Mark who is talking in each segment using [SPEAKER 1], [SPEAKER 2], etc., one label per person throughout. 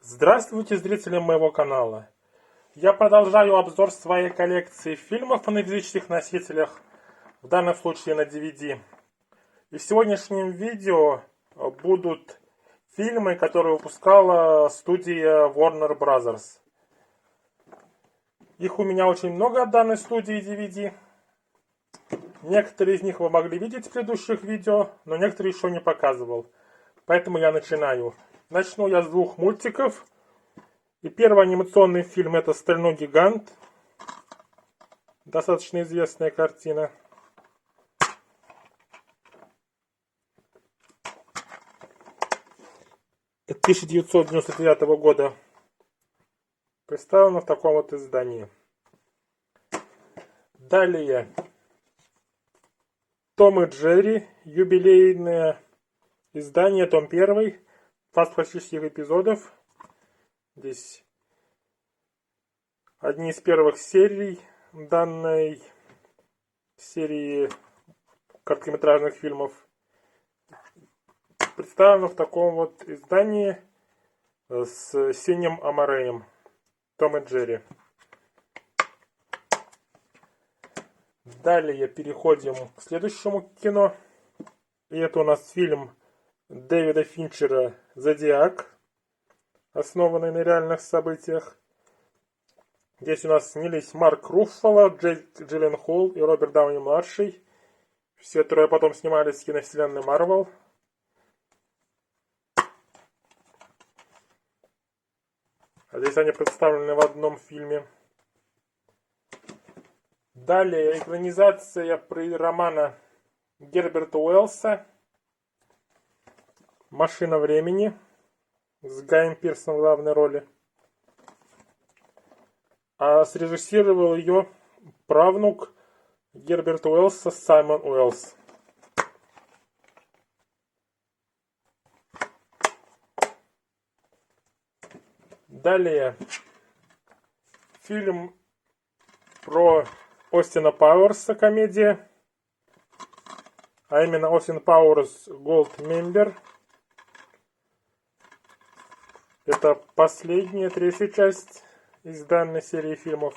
[SPEAKER 1] Здравствуйте, зрители моего канала! Я продолжаю обзор своей коллекции фильмов на физических носителях, в данном случае на DVD. И в сегодняшнем видео будут фильмы, которые выпускала студия Warner Bros. Их у меня очень много от данной студии DVD. Некоторые из них вы могли видеть в предыдущих видео, но некоторые еще не показывал. Поэтому я начинаю. Начну я с двух мультиков. И первый анимационный фильм — это «Стальной гигант». Достаточно известная картина. Это 1999 года. Представлено в таком вот издании. Далее. «Том и Джерри». Юбилейное издание, том 1. Фантастических эпизодов. Здесь одни из первых серий данной серии короткометражных фильмов. Представлено в таком вот издании с синим амареем. Том и Джерри. Далее переходим к следующему кино. И это у нас фильм Дэвида Финчера «Зодиак», основанный на реальных событиях. Здесь у нас снялись Марк Руффало, Джейк Джилленхол и Роберт Дауни-младший. Все трое потом снимались в киновселенной Марвел. А здесь они представлены в одном фильме. Далее экранизация романа Герберта Уэллса «Машина времени» с Гаем Пирсом в главной роли. А срежиссировал ее правнук Герберта Уэллса, Саймон Уэллс. Далее фильм про Остина Пауэрса, комедия. А именно Остин Пауэрс Goldmember. Это последняя, третья часть из данной серии фильмов.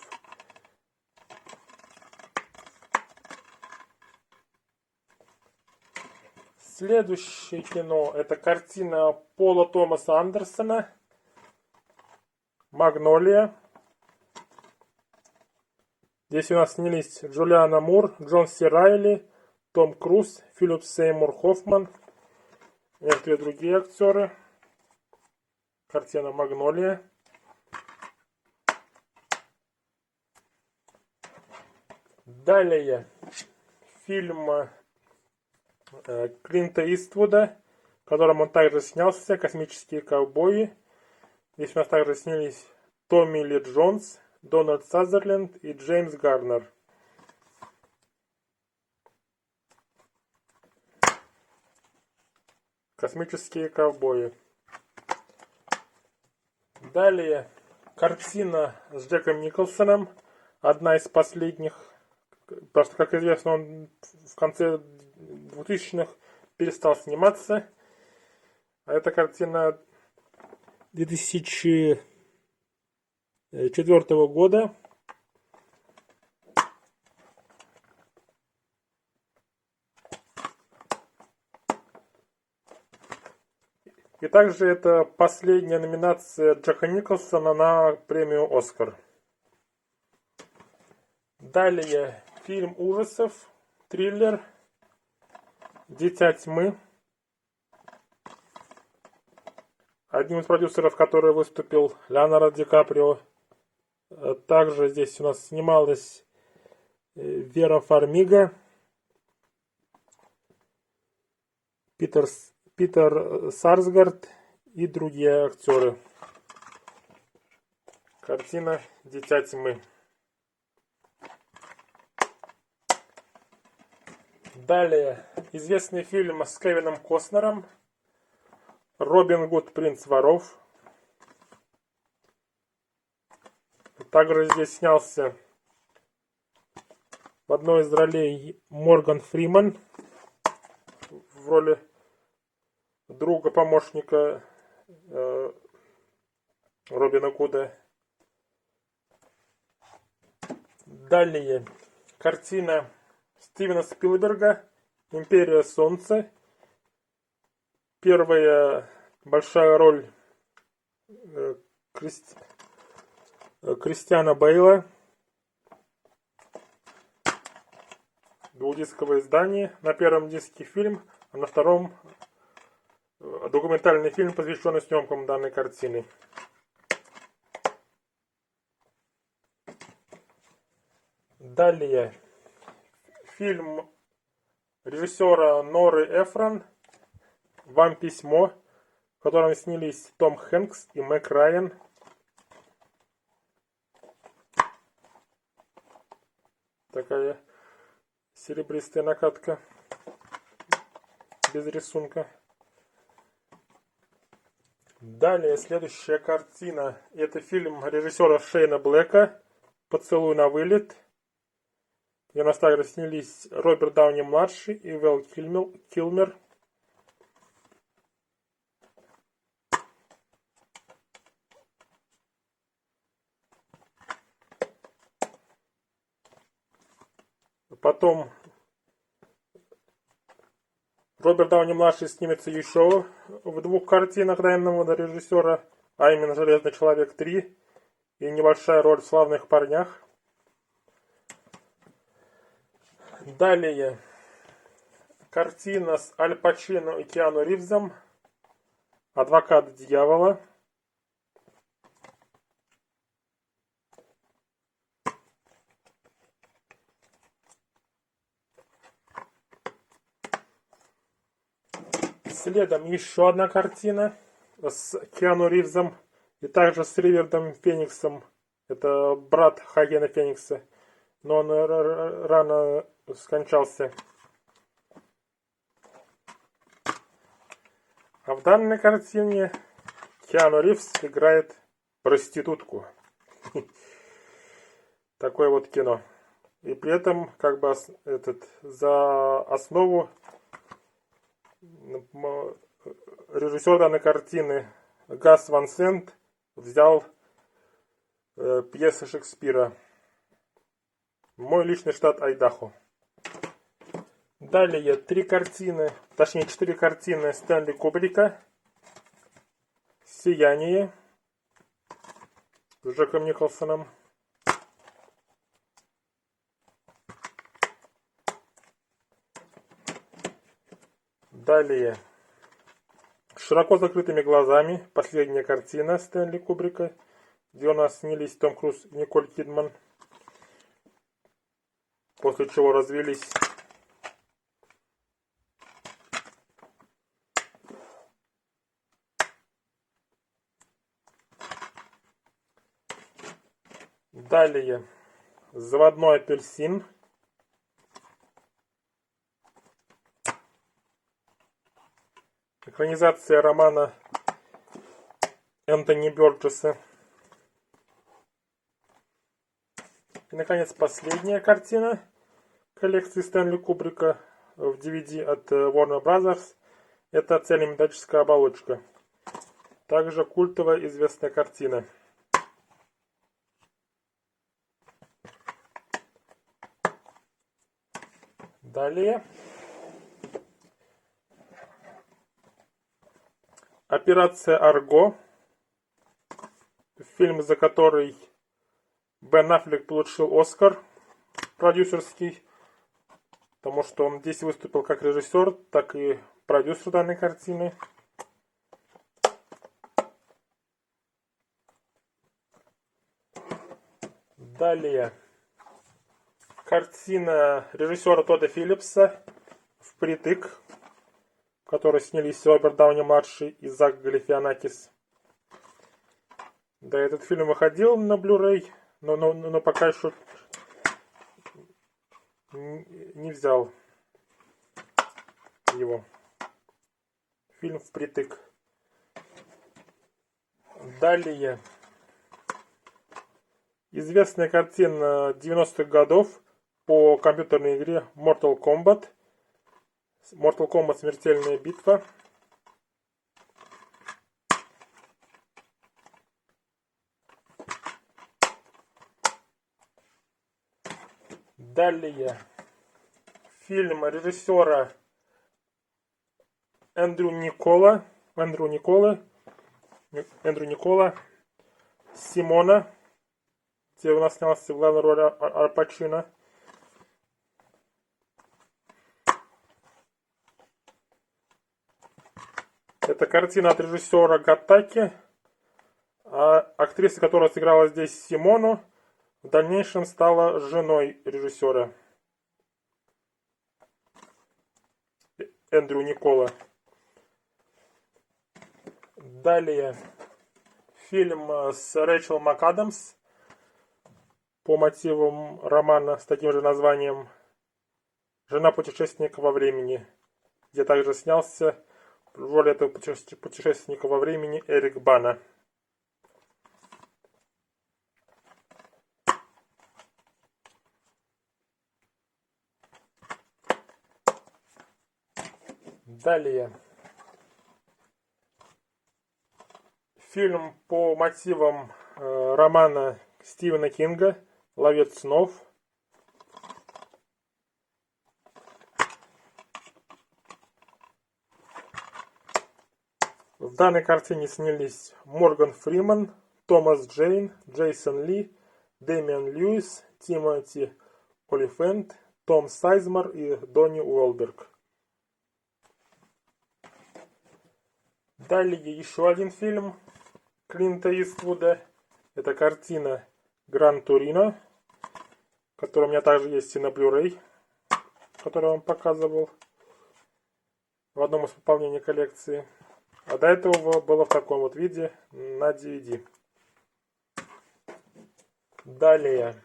[SPEAKER 1] Следующее кино — это картина Пола Томаса Андерсона «Магнолия». Здесь у нас снялись Джулиана Мур, Джон Си Райли, Том Круз, Филипп Сеймур Хоффман и некоторые другие актеры. Картина «Магнолия». Далее фильм Клинта Иствуда, в котором он также снялся, «Космические ковбои». Здесь у нас также снялись Томми Ли Джонс, Дональд Сазерленд и Джеймс Гарнер. «Космические ковбои». Далее картина с Джеком Николсоном, одна из последних, потому что, как известно, он в конце 2000-х перестал сниматься. А эта картина 2004 года. И также это последняя номинация Джека Николсона на премию «Оскар». Далее фильм ужасов, триллер «Дитя тьмы». Одним из продюсеров, который выступил, Леонардо Ди Каприо. Также здесь у нас снималась Вера Фармига, Питер Сарсгард и другие актеры. Картина «Дитя тьмы». Далее известный фильм с Кевином Костнером «Робин Гуд, принц воров». Также здесь снялся в одной из ролей Морган Фриман в роли друга, помощника Робина Гуда. Далее картина Стивена Спилберга «Империя Солнца». Первая большая роль Кристиана Бейла. Двухдисковое издание. На первом диске фильм, а на втором документальный фильм, посвященный съемкам данной картины. Далее фильм режиссера Норы Эфрон «Вам письмо», в котором снялись Том Хэнкс и Мэг Райан. Такая серебристая накатка без рисунка. Далее следующая картина. Это фильм режиссера Шейна Блэка «Поцелуй на вылет». Где у нас также снялись Роберт Дауни-младший и Вэл Килмер. Потом Роберт Дауни-младший снимется еще в двух картинах данного режиссера, а именно «Железный человек 3» и небольшая роль в «Славных парнях». Далее картина с Аль Пачино и Киану Ривзом «Адвокат дьявола». Следом еще одна картина с Киану Ривзом и также с Ривердом Фениксом. Это брат Хагена Феникса, но он рано скончался. А в данной картине Киану Ривз играет проститутку. Такое вот кино. И при этом как бы за основу режиссер данной картины Гас Ван Сент взял пьесы Шекспира «Мой личный штат Айдахо». Далее 4 картины Стэнли Кубрика. «Сияние» с Джеком Николсоном. Далее «Широко закрытыми глазами». Последняя картина Стэнли Кубрика, где у нас снялись Том Круз и Николь Кидман, после чего развелись. Далее «Заводной апельсин». Экранизация романа Энтони Бёрджесса. И, наконец, последняя картина коллекции Стэнли Кубрика в DVD от Warner Brothers. Это цельнометаллическая оболочка. Также культовая известная картина. Далее. «Операция Арго». Фильм, за который Бен Аффлек получил Оскар продюсерский, потому что он здесь выступил как режиссер, так и продюсер данной картины. Далее картина режиссера Тодда Филлипса «Впритык», в которой снялись Роберт Дауни-младший и Зак Галифианакис. Да, этот фильм выходил на Blu-ray, но пока еще не взял его. Фильм «Впритык». Далее известная картина 90-х годов по компьютерной игре Mortal Kombat. Mortal Kombat «Смертельная битва». Далее. Фильм режиссера Эндрю Никола. Симона, где у нас снялся в главной роли Аль Пачино. Это картина от режиссера Гаттаки, а актриса, которая сыграла здесь Симону, в дальнейшем стала женой режиссера Эндрю Никола. Далее фильм с Рэйчел МакАдамс по мотивам романа с таким же названием «Жена путешественника во времени», где также снялся в роли этого путешественника во времени Эрик Бана. Далее. Фильм по мотивам романа Стивена Кинга «Ловец снов». В данной картине снялись Морган Фриман, Томас Джейн, Джейсон Ли, Дэмиан Льюис, Тимоти Олифант, Том Сайзмар и Донни Уолберг. Далее еще один фильм Клинта Иствуда. Это картина Гран Турино, которая у меня также есть и на Blu-ray, которую я вам показывал в одном из пополнений коллекции. А до этого было в таком вот виде на DVD. Далее.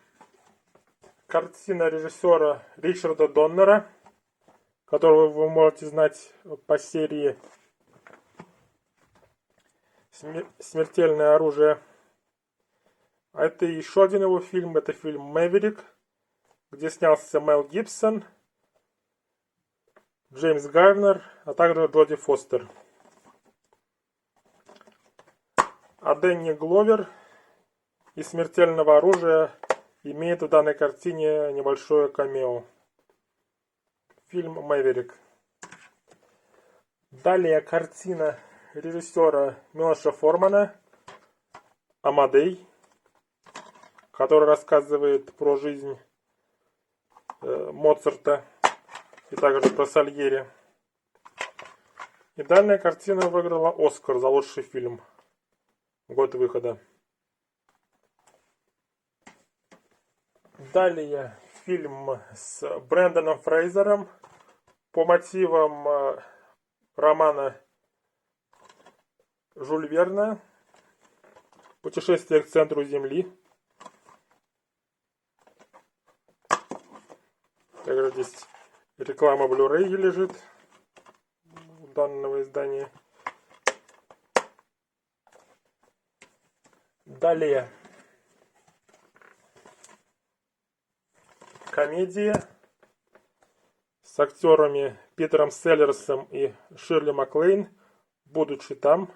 [SPEAKER 1] Картина режиссера Ричарда Доннера, которого вы можете знать по серии «Смертельное оружие». А это еще один его фильм. Это фильм «Мэверик», где снялся Мел Гибсон, Джеймс Гарнер, а также Джоди Фостер. А Дэнни Гловер из «Смертельного оружия» имеет в данной картине небольшое камео. Фильм «Мэверик». Далее картина режиссера Милоша Формана «Амадей», который рассказывает про жизнь Моцарта и также про Сальери. И данная картина выиграла Оскар за лучший фильм. Год выхода. Далее фильм с Бренданом Фрейзером по мотивам романа Жюль Верна «Путешествие к центру Земли». Также здесь реклама Blu-ray лежит у данного издания. Далее. Комедия с актерами Питером Селлерсом и Ширли Маклейн, «Будучи там».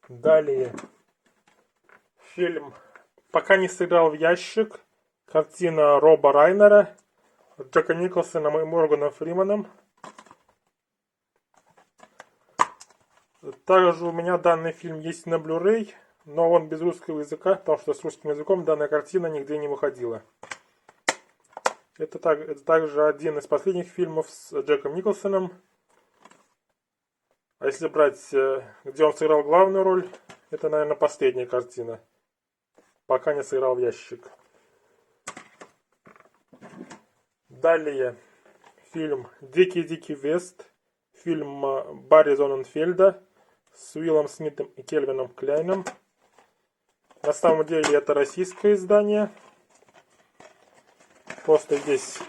[SPEAKER 1] Далее. Фильм «Пока не сыграл в ящик». Картина Роба Райнера, Джека Николсоном и Морганом Фриманом. Также у меня данный фильм есть на Blu-ray, но он без русского языка, потому что с русским языком данная картина нигде не выходила. Это также один из последних фильмов с Джеком Николсоном. А если брать, где он сыграл главную роль, это, наверное, последняя картина. «Пока не сыграл в ящик». Далее фильм «Дикий-дикий Вест», фильм Барри Зонненфельда с Уиллом Смитом и Кельвином Кляйном. На самом деле это российское издание. Просто здесь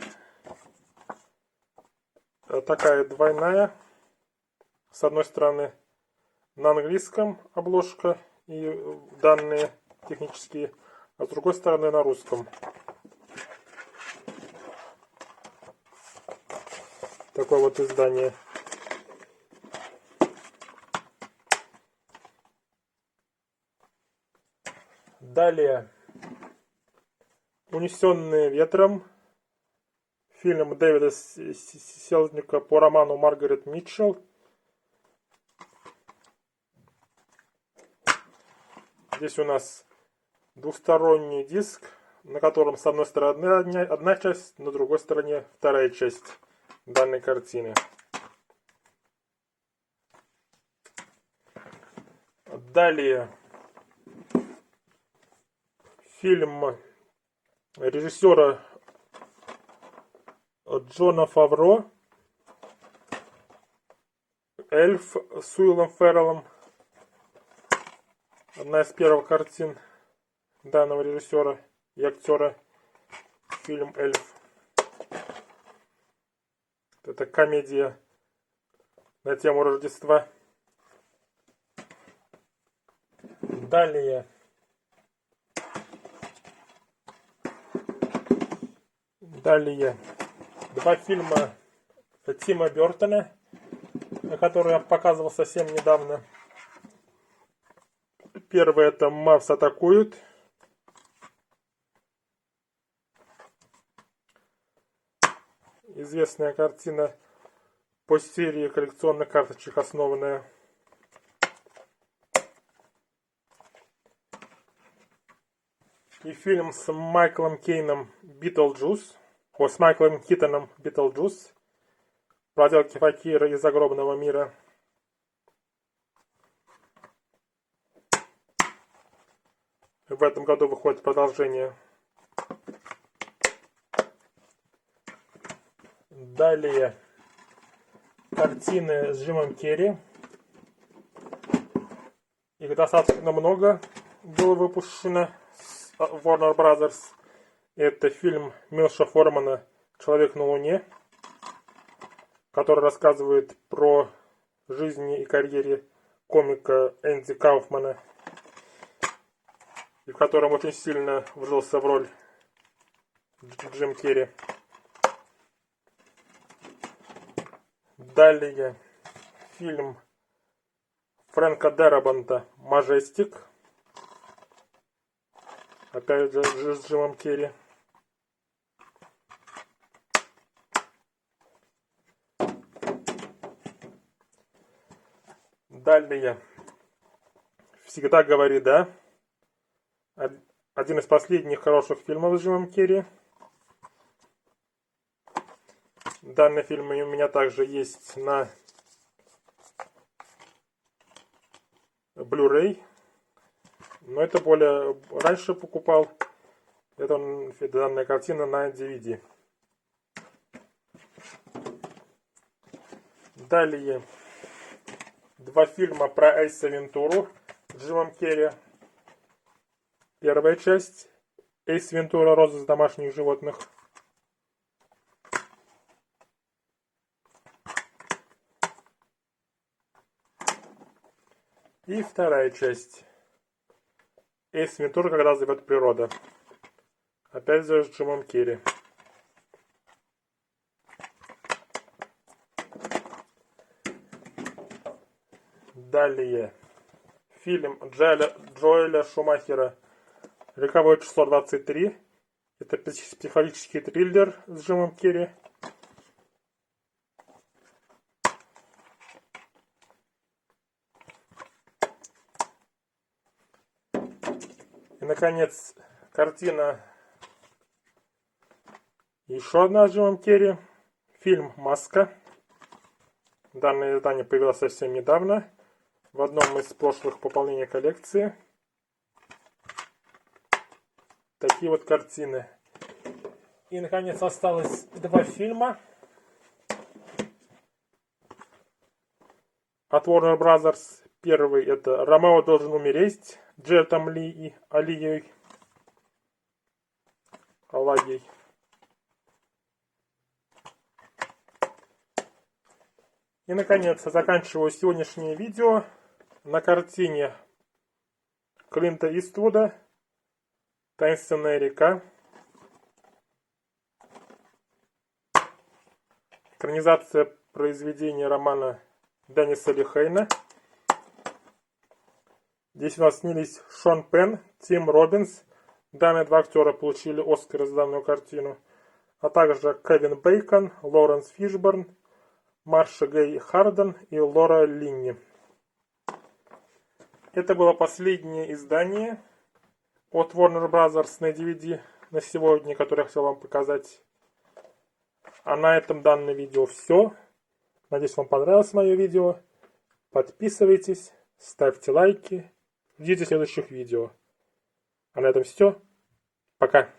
[SPEAKER 1] такая двойная. С одной стороны на английском обложка и данные технические, а с другой стороны на русском. такое вот издание. Далее. «Унесенные ветром». Фильм Дэвида Селзника по роману Маргарет Митчелл. Здесь у нас двухсторонний диск, на котором с одной стороны одна часть, на другой стороне вторая часть данной картины. Далее фильм режиссера Джона Фавро «Эльф» с Уиллом Ферреллом. Одна из первых картин данного режиссера и актера. Фильм «Эльф». Это комедия на тему Рождества. Далее. Два фильма Тима Бертона, который я показывал совсем недавно. Первый — это «Марс атакует». Известная картина по серии коллекционных карточек основанная. И фильм с Майклом Кейном «Битлджус». С Майклом Китоном «Битлджус». Проделки факира из загробного мира. В этом году выходит продолжение. Далее картины с Джимом Керри. Их достаточно много было выпущено с Warner Brothers. Это фильм Милоша Формана «Человек на Луне», который рассказывает про жизнь и карьере комика Энди Кауфмана, и в котором очень сильно вжился в роль Джим Керри. Далее фильм Фрэнка Дарабонта «Мажестик». Опять же с Джимом Керри. Далее «Всегда говори да». Один из последних хороших фильмов с Джимом Керри. Данный фильм у меня также есть на Blu-ray. Но это более раньше покупал. Это данная картина на DVD. Далее два фильма про Эйса Вентуру с Джимом Керри. Первая часть Эйс Вентура «Розыск домашних животных». И вторая часть Эйс Вентура «Когда зовет природа». Опять же с Джимом Керри. Далее фильм Джоэля Шумахера «Роковое число 23». Это психологический триллер с Джимом Керри. И, наконец, картина еще одна с Джимом Керри. Фильм «Маска». Данное издание появилось совсем недавно в одном из прошлых пополнений коллекции. Такие вот картины. И, наконец, осталось два фильма от Warner Brothers. Первый — это «Ромео должен умереть» с Джетом Ли и Алагей. И, наконец, заканчиваю сегодняшнее видео на картине Клинта Иствуда «Таинственная река». экранизация произведения романа Денниса Лихейна. Здесь у нас снялись Шон Пенн, Тим Роббинс. Данные два актера получили Оскар за данную картину. А также Кевин Бейкон, Лоуренс Фишборн, Марша Гэй Харден и Лора Линни. Это было последнее издание от Warner Bros. На DVD на сегодня, которое я хотел вам показать. А на этом данное видео все. Надеюсь, вам понравилось мое видео. Подписывайтесь, ставьте лайки, ждите следующих видео. А на этом все. Пока.